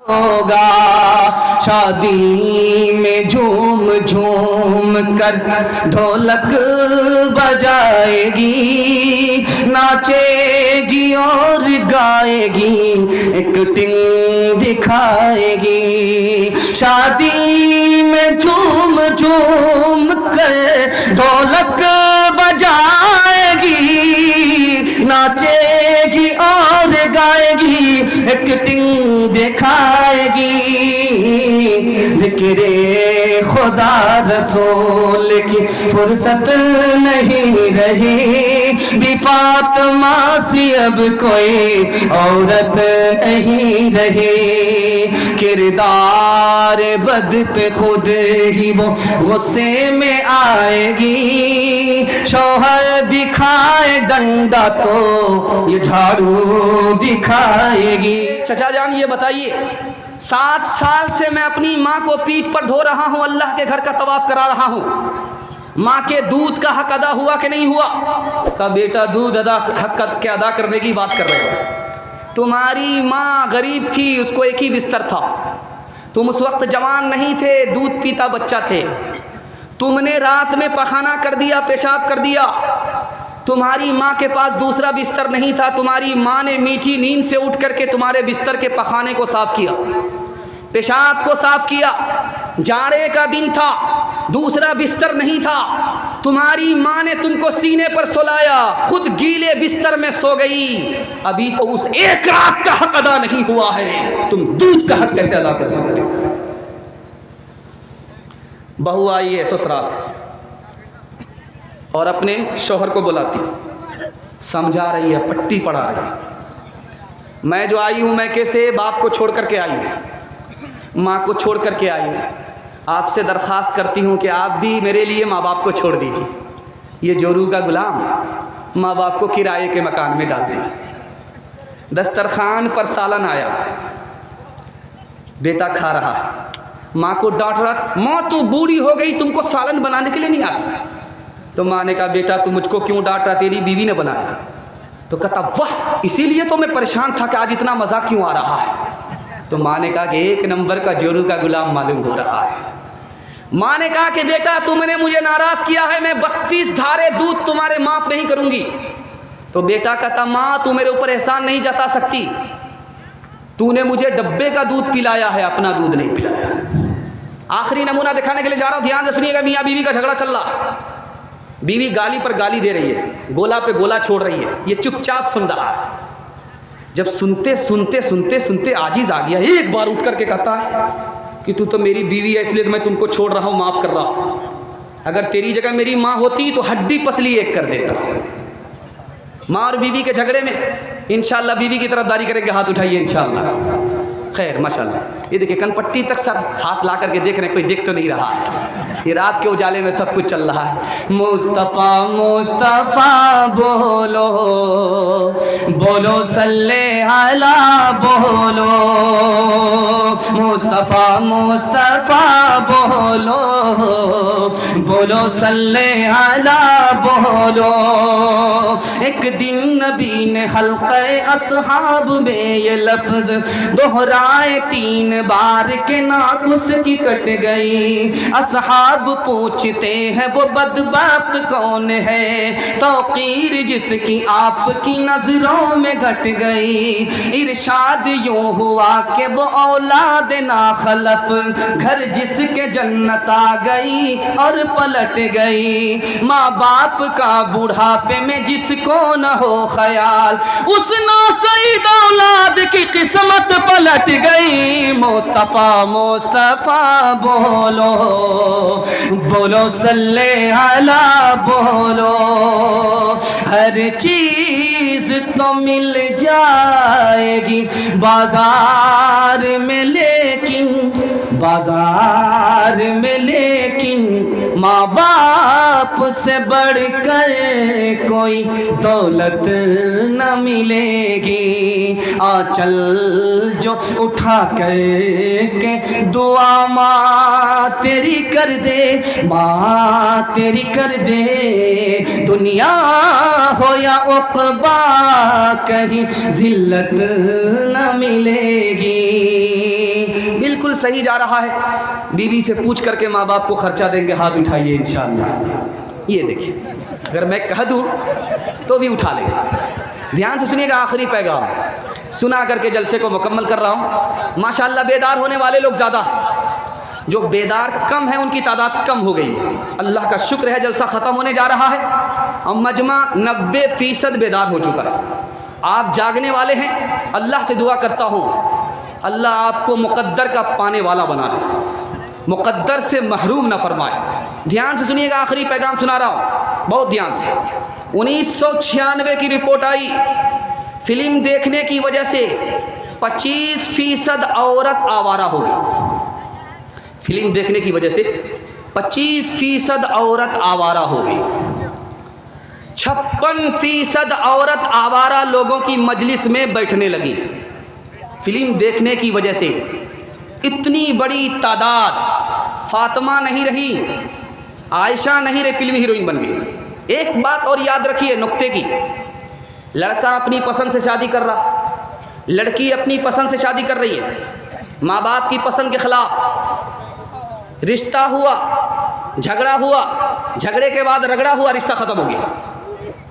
होगा शादी में झूम झूम कर ढोलक बजाएगी, नाचेगी और गाएगी, एक टिंग दिखाएगी। शादी में झूम झूम कर ढोलक बजाएगी, नाचेगी और गाएगी, एक टिंग दिखाएगी। ज़िक्रे खुदा रसूल की फुर्सत नहीं रही, भी फातिमा सी अब कोई औरत नहीं रही। किरदार बद पे खुद ही वो गुस्से में आएगी, शौहर दिखाए डंडा तो ये झाड़ू दिखाएगी। चचा जान ये बताइए, 7 साल से मैं अपनी माँ को पीठ पर ढो रहा हूँ, अल्लाह के घर का तवाफ करा रहा हूँ। माँ के दूध का हक अदा हुआ कि नहीं हुआ? का बेटा दूध हक के अदा करने की बात कर रहे हो। तुम्हारी माँ गरीब थी, उसको एक ही बिस्तर था। तुम उस वक्त जवान नहीं थे, दूध पीता बच्चा थे। तुमने रात में पखाना कर दिया, पेशाब कर दिया। तुम्हारी माँ के पास दूसरा बिस्तर नहीं था। तुम्हारी माँ ने मीठी नींद से उठ करके तुम्हारे बिस्तर के पखाने को साफ किया, पेशाब को साफ किया। जाड़े का दिन था, दूसरा बिस्तर नहीं था। तुम्हारी माँ ने तुमको सीने पर सुलाया, खुद गीले बिस्तर में सो गई। अभी तो उस एक रात का हक अदा नहीं हुआ है, तुम दूध का हक कैसे अदा कर सकते हो? बहू आई है ससुराल और अपने शौहर को बुलाती, समझा रही है, पट्टी पढ़ा रही है। मैं जो आई हूँ, मैं कैसे बाप को छोड़ करके आई हूँ, माँ को छोड़ करके आई हूँ। आपसे दरख्वास्त करती हूँ कि आप भी मेरे लिए माँ बाप को छोड़ दीजिए। ये जोरू का गुलाम माँ बाप को किराए के मकान में डाल दिया। दस्तरखान पर सालन आया, बेटा खा रहा है, माँ को डांट रहा, माँ तू बूढ़ी हो गई, तुमको सालन बनाने के लिए नहीं आता। तो माँ ने कहा, बेटा तू मुझको क्यों डांट रहा, तेरी बीवी ने बनाया। तो कहता, वाह, इसीलिए तो मैं परेशान था कि आज इतना मज़ा क्यों आ रहा है। तो माँ ने कहा कि 1 नंबर का जोरू का गुलाम मालूम हो रहा है। माँ ने कहा कि बेटा तुमने मुझे नाराज़ किया है, मैं 32 धारे दूध तुम्हारे माफ़ नहीं करूँगी। तो बेटा कहता, माँ तू मेरे ऊपर एहसान नहीं जता सकती, तूने मुझे डब्बे का दूध पिलाया है, अपना दूध नहीं पिलाया। आखिरी नमूना दिखाने के लिए जा रहा हूँ, ध्यान से सुनिएगा। मियाँ बीवी का झगड़ा चल रहा, बीवी गाली पर गाली दे रही है, गोला पे गोला छोड़ रही है, ये चुपचाप सुन रहा है। जब सुनते सुनते सुनते सुनते आजिज आ गया, एक बार उठ करके कहता है कि तू तो मेरी बीवी है, इसलिए तो मैं तुमको छोड़ रहा हूँ, माफ़ कर रहा हूँ। अगर तेरी जगह मेरी माँ होती तो हड्डी पसली एक कर देता। माँ और बीवी के झगड़े में इंशाअल्लाह बीवी की तरफदारी करेंगे, हाथ उठाइए इंशाअल्लाह। खैर माशाअल्लाह। ये देखिए कनपट्टी तक सर हाथ ला करके देख रहे हैं, कोई देख तो नहीं रहा है। ये रात के उजाले में सब कुछ चल रहा है। मुस्तफ़ा मुस्तफ़ा बोलो बोलो सल्ले अला बोलो, मुस्तफ़ा मुस्तफ़ा बोलो बोलो सल्ले अला बोलो। एक दिन नबी ने हल्क़े अस्हाब में ये लफ्ज़ दोहराए 3 बार के नाक उसकी कट गई। अस्हाब पूछते हैं वो बदबख्त कौन है, तौक़ीर जिसकी आपकी नज़रों में घट गई। इरशाद यूँ हुआ कि वो औलाद नाखलफ, घर जिसके जन्नत आ गई और पलट गई। माँ बाप का बुढ़ापे में जिसको न हो ख्याल, उस नासईद औलाद की किस्मत पलट गई। मुस्तफ़ा मुस्तफ़ा बोलो बोलो सल्ले अला बोलो। हर चीज़ तो मिल जाएगी बाजार में, लेकिन बाजार में लेकिन माँ बाप से बढ़कर कोई दौलत न मिलेगी। आंचल जो उठा कर के दुआ माँ तेरी कर दे, माँ तेरी कर दे। दुनिया हो या उक़बा कहीं जिल्लत न मिलेगी। बिल्कुल सही जा रहा है, बीवी से पूछ करके माँ बाप को खर्चा देंगे, हाथ उठाइए इंशाअल्लाह। ये देखिए, अगर मैं कह दूँ तो भी उठा लेगा। ध्यान से सुनिएगा, आखिरी पैगाम सुना करके जलसे को मुकम्मल कर रहा हूँ। माशाअल्लाह बेदार होने वाले लोग ज़्यादा, जो बेदार कम है उनकी तादाद कम हो गई है। अल्लाह का शुक्र है, जलसा ख़त्म होने जा रहा है और मजमा 90% बेदार हो चुका है। आप जागने वाले हैं, अल्लाह से दुआ करता हूँ अल्लाह आपको मुक़द्दर का पाने वाला बना दे, मुक़द्दर से महरूम न फरमाए। ध्यान से सुनिएगा, आखिरी पैगाम सुना रहा हूँ बहुत ध्यान से। 1996 की रिपोर्ट आई, फिल्म देखने की वजह से 25% औरत आवारा हो गई। फिल्म देखने की वजह से 25% औरत आवारा हो गई। 56% औरत आवारा लोगों की मजलिस में बैठने लगी फिल्म देखने की वजह से। इतनी बड़ी तादाद, फातिमा नहीं रही, आयशा नहीं रही, फिल्म हीरोइन बन गई। एक बात और याद रखिए नुक्ते की, लड़का अपनी पसंद से शादी कर रहा, लड़की अपनी पसंद से शादी कर रही है, माँ बाप की पसंद के खिलाफ रिश्ता हुआ, झगड़ा हुआ, झगड़े के बाद रगड़ा हुआ, रिश्ता ख़त्म हो गया।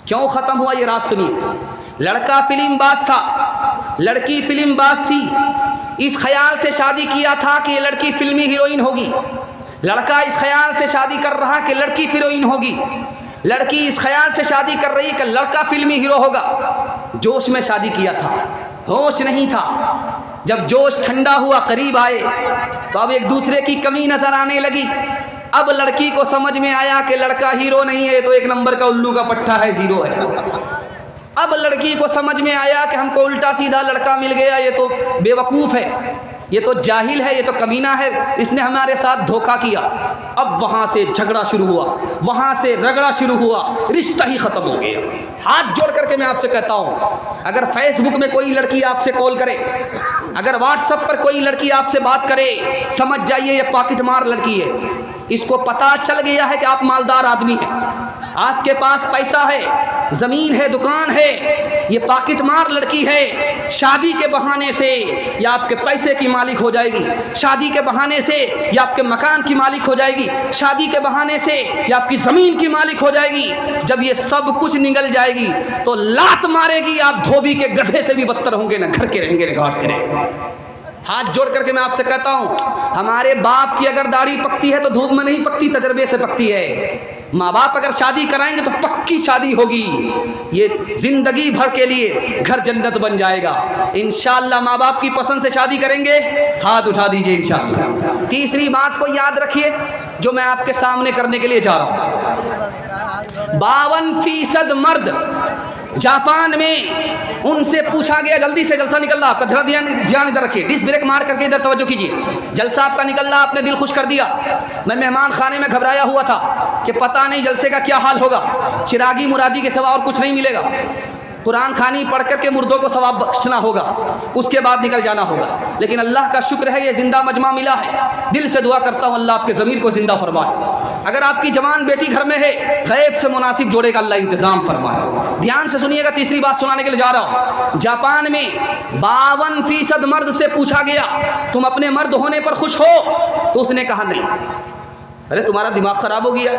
क्यों ख़त्म हुआ ये राज सुनिए। लड़का फिल्म बाज था, लड़की फिल्म बाज थी, इस ख्याल से शादी किया था कि ये लड़की फिल्मी हीरोइन होगी। लड़का इस ख्याल से शादी कर रहा कि लड़की हीरोइन होगी। लड़की इस ख्याल से शादी कर रही कि लड़का फिल्मी हीरो होगा। जोश में शादी किया था, होश नहीं था। जब जोश ठंडा हुआ, करीब आए तो अब एक दूसरे की कमी नजर आने लगी। अब लड़की को समझ में आया कि लड़का हीरो नहीं है, तो एक नंबर का उल्लू का पट्टा है, जीरो है। अब लड़की को समझ में आया कि हमको उल्टा सीधा लड़का मिल गया, ये तो बेवकूफ़ है, ये तो जाहिल है, ये तो कमीना है, इसने हमारे साथ धोखा किया। अब वहाँ से झगड़ा शुरू हुआ, वहाँ से रगड़ा शुरू हुआ, रिश्ता ही ख़त्म हो गया। हाथ जोड़ करके मैं आपसे कहता हूँ, अगर फेसबुक में कोई लड़की आपसे कॉल करे, अगर व्हाट्सएप पर कोई लड़की आपसे बात करे, समझ जाइए ये पॉकेट मार लड़की है। इसको पता चल गया है कि आप मालदार आदमी हैं, आपके पास पैसा है, ज़मीन है, दुकान है, ये पॉकेट मार लड़की है। शादी के बहाने से या आपके पैसे की मालिक हो जाएगी, शादी के बहाने से या आपके मकान की मालिक हो जाएगी, शादी के बहाने से या आपकी ज़मीन की मालिक हो जाएगी। जब ये सब कुछ निगल जाएगी तो लात मारेगी, आप धोबी के गधे से भी बदतर होंगे, ना घर के रहेंगे ना घाट के रहेंगे। हाथ जोड़ करके मैं आपसे कहता हूँ, हमारे बाप की अगर दाढ़ी पकती है तो धूप में नहीं पकती, तजर्बे से पकती है। माँ बाप अगर शादी कराएंगे तो पक्की शादी होगी, ये जिंदगी भर के लिए घर जन्नत बन जाएगा इंशाअल्लाह। माँ बाप की पसंद से शादी करेंगे, हाथ उठा दीजिए इंशाअल्लाह। तीसरी बात को याद रखिए जो मैं आपके सामने करने के लिए जा रहा हूँ। 52% मर्द जापान में, उनसे पूछा गया, जल्दी से जलसा निकल रहा, आपका ध्यान इधर रखिए, डिस्क ब्रेक मार करके इधर तवज्जो कीजिए। जलसा आपका निकल रहा, आपने दिल खुश कर दिया। मैं मेहमान खाने में घबराया हुआ था कि पता नहीं जलसे का क्या हाल होगा, चिरागी मुरादी के सिवा और कुछ नहीं मिलेगा। कुरान खानी पढ़ करके मुर्दों को सवाब बख्शना होगा, उसके बाद निकल जाना होगा। लेकिन अल्लाह का शुक्र है ये जिंदा मजमा मिला है। दिल से दुआ करता हूँ अल्लाह आपके ज़मीर को जिंदा फरमाए। अगर आपकी जवान बेटी घर में है, गैब से मुनासिब जोड़े का अल्लाह इंतज़ाम फरमाए। ध्यान से सुनिएगा, तीसरी बात सुनाने के लिए जा रहा हूँ। जापान में 52% मर्द से पूछा गया तुम अपने मर्द होने पर खुश हो, तो उसने कहा नहीं। अरे तुम्हारा दिमाग ख़राब हो गया,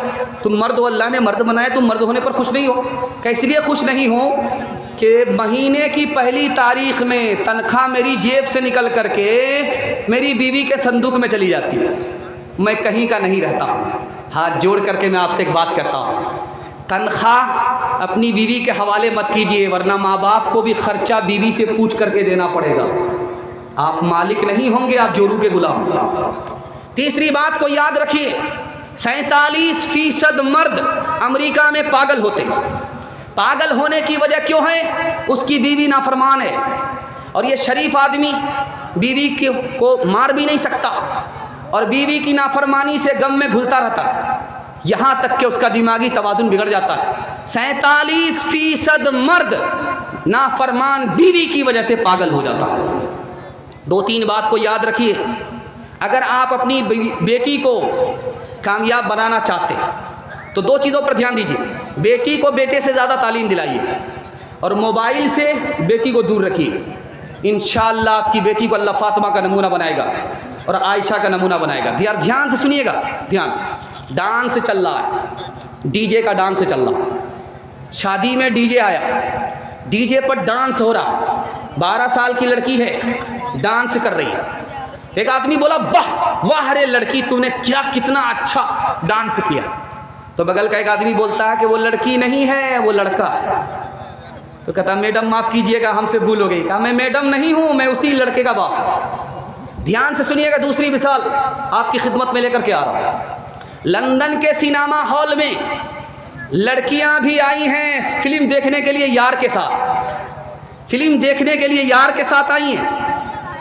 तुम मर्द हो, अल्लाह ने मर्द बनाया, तुम मर्द होने पर खुश नहीं हो। कैसे लिए खुश नहीं हो कि महीने की पहली तारीख में तनख्वाह मेरी जेब से निकल करके मेरी बीवी के संदूक में चली जाती है, मैं कहीं का नहीं रहता। हाथ जोड़ करके मैं आपसे एक बात करता हूँ, तनख्वाह अपनी बीवी के हवाले मत कीजिए, वरना माँ बाप को भी खर्चा बीवी से पूछ करके देना पड़ेगा। आप मालिक नहीं होंगे, आप जोरू के गुलाम। तीसरी बात को याद रखिए, 47% मर्द अमेरिका में पागल होते। पागल होने की वजह क्यों है? उसकी बीवी नाफरमान है, और ये शरीफ आदमी बीवी को मार भी नहीं सकता और बीवी की नाफरमानी से गम में घुलता रहता, यहाँ तक कि उसका दिमागी तवाजुन बिगड़ जाता है। 47% मर्द नाफरमान बीवी की वजह से पागल हो जाता है। 2-3 बात को याद रखिए, अगर आप अपनी बेटी को कामयाब बनाना चाहते हैं तो 2 चीज़ों पर ध्यान दीजिए। बेटी को बेटे से ज़्यादा तालीम दिलाइए और मोबाइल से बेटी को दूर रखिए। इंशाअल्लाह आपकी बेटी को अल्लाह फातिमा का नमूना बनाएगा और आयशा का नमूना बनाएगा। ध्यान से सुनिएगा, ध्यान से। डांस चल रहा है, डीजे का डांस चल रहा है। शादी में डीजे आया, डीजे पर डांस हो रहा। 12 साल की लड़की है, डांस कर रही है। एक आदमी बोला, वाह वाह रे लड़की, तूने क्या कितना अच्छा डांस किया। तो बगल का एक आदमी बोलता है कि वो लड़की नहीं है, वो लड़का है। तो कहता, मैडम माफ़ कीजिएगा, हमसे भूल हो गई। कहा, मैं मैडम नहीं हूँ, मैं उसी लड़के का बाप हूँ। ध्यान से सुनिएगा, दूसरी मिसाल आपकी खिदमत में लेकर के आ रहा हूँ। लंदन के सिनेमा हॉल में लड़कियां भी आई हैं फिल्म देखने के लिए यार के साथ। फिल्म देखने के लिए यार के साथ आई हैं,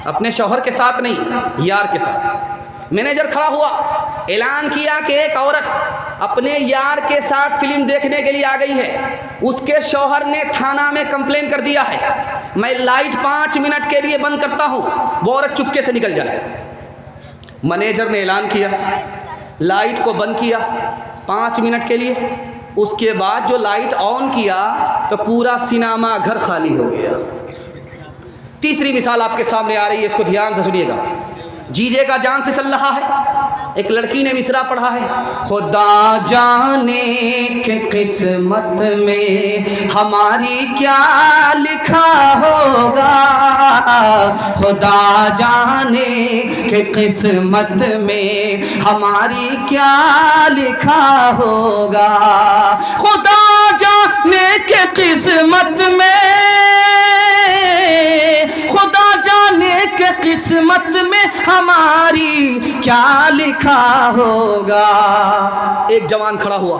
अपने शौहर के साथ नहीं, यार के साथ। मैनेजर खड़ा हुआ, ऐलान किया कि एक औरत अपने यार के साथ फिल्म देखने के लिए आ गई है। उसके शौहर ने थाना में कंप्लेन कर दिया है। मैं लाइट 5 मिनट के लिए बंद करता हूं, वो औरत चुपके से निकल जाए। मैनेजर ने ऐलान किया, लाइट को बंद किया 5 मिनट के लिए। उसके बाद जो लाइट ऑन किया तो पूरा सिनेमा घर खाली हो गया। तीसरी मिसाल आपके सामने आ रही है, इसको ध्यान से सुनिएगा। जीजे का जान से चल रहा है। एक लड़की ने मिसरा पढ़ा है, खुदा जाने के किस्मत में हमारी क्या लिखा होगा, खुदा जाने के किस्मत में हमारी क्या लिखा होगा, खुदा जाने के किस्मत में, खुदा जाने के किस्मत में हमारी क्या लिखा होगा। एक जवान खड़ा हुआ,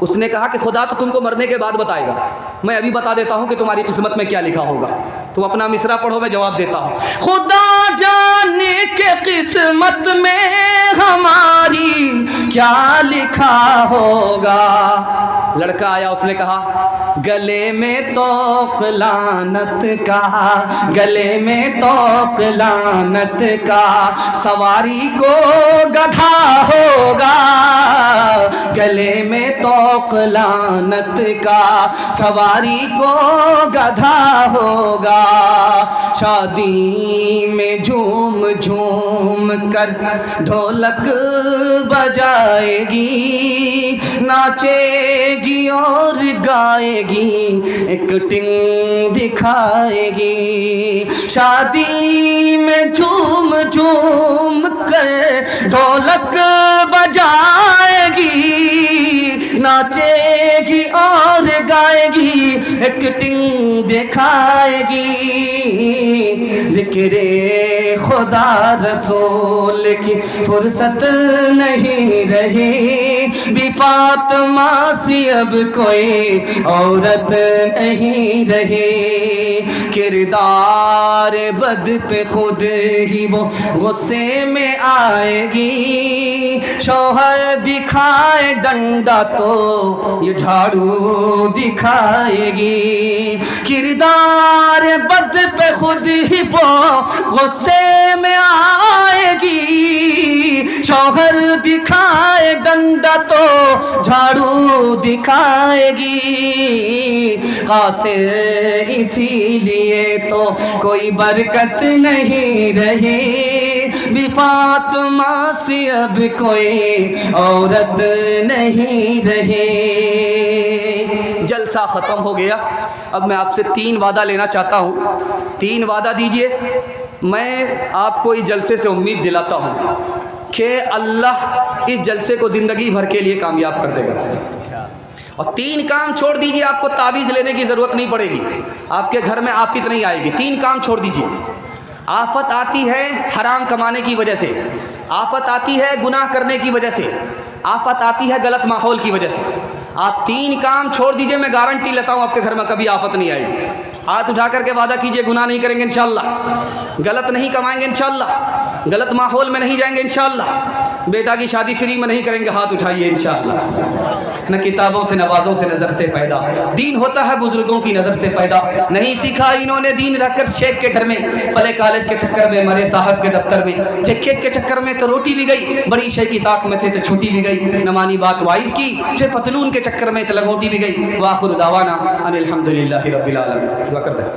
उसने कहा कि खुदा तो तुमको मरने के बाद बताएगा, मैं अभी बता देता हूं कि तुम्हारी किस्मत में क्या लिखा होगा। तुम अपना मिसरा पढ़ो, मैं जवाब देता हूं। खुदा जाने के किस्मत में हमारी क्या लिखा होगा। लड़का आया, उसने कहा, गले में तोक लानत का, गले में तोक लानत का, सवारी को गधा होगा, गले में तोक लानत का, सवारी को गधा होगा। शादी में झूम झूम कर ढोलक बजाएगी, नाचेगी और गाएगी, एक टिंग दिखाएगी। शादी में झूम झूम कर ढोलक बजाएगी, नाचेगी और गाएगी, एक टिंग दिखाएगी। जिक्रे खुदा रसूल की फुर्सत नहीं रही, भी फातिमा सी अब कोई औरत नहीं रही। किरदार बद पे खुद ही वो गुस्से में आएगी, शौहर दिखाए डंडा तो ये झाड़ू दिखाएगी। किरदार बद पे खुद ही वो गुस्से में आएगी, शौहर दिखाए डंडा तो झाड़ू दिखाएगी। कासिर इसीलिए तो कोई बरकत नहीं रही, भी फातिमा से अब कोई औरत नहीं रही। जलसा ख़त्म हो गया। अब मैं आपसे 3 वादा लेना चाहता हूँ। 3 वादा दीजिए। मैं आपको इस जलसे से उम्मीद दिलाता हूँ कि अल्लाह इस जलसे को ज़िंदगी भर के लिए कामयाब कर देगा। और 3 काम छोड़ दीजिए, आपको तावीज़ लेने की ज़रूरत नहीं पड़ेगी, आपके घर में आफत नहीं आएगी। 3 काम छोड़ दीजिए। आफत आती है हराम कमाने की वजह से, आफत आती है गुनाह करने की वजह से, आफत आती है गलत माहौल की वजह से। आप 3 काम छोड़ दीजिए, मैं गारंटी लेता हूँ आपके घर में कभी आफत नहीं आएगी। हाथ उठा करके वादा कीजिए, गुनाह नहीं करेंगे इंशाअल्लाह, गलत नहीं कमाएंगे इंशाअल्लाह, गलत माहौल में नहीं जाएंगे इंशाअल्लाह, बेटा की शादी फ्री में नहीं करेंगे। हाथ उठाइए इंशाअल्लाह। न किताबों से नवाजों से नज़र से पैदा, दीन होता है बुजुर्गों की नज़र से पैदा। नहीं सीखा इन्होंने दीन रखकर शेख के घर में, पले कॉलेज के चक्कर में, मरे साहब के दफ्तर में, थे केक के चक्कर में तो रोटी भी गई, बड़ी शे की ताक में थे तो छुट्टी भी गई, न मानी बात वाइस की, थे पतलून के चक्कर में तो लगोटी भी गई। वाखिर दावाना अनिल हम्दुलिल्लाहि रब्बिल आलमीन। दुआ करते हैं।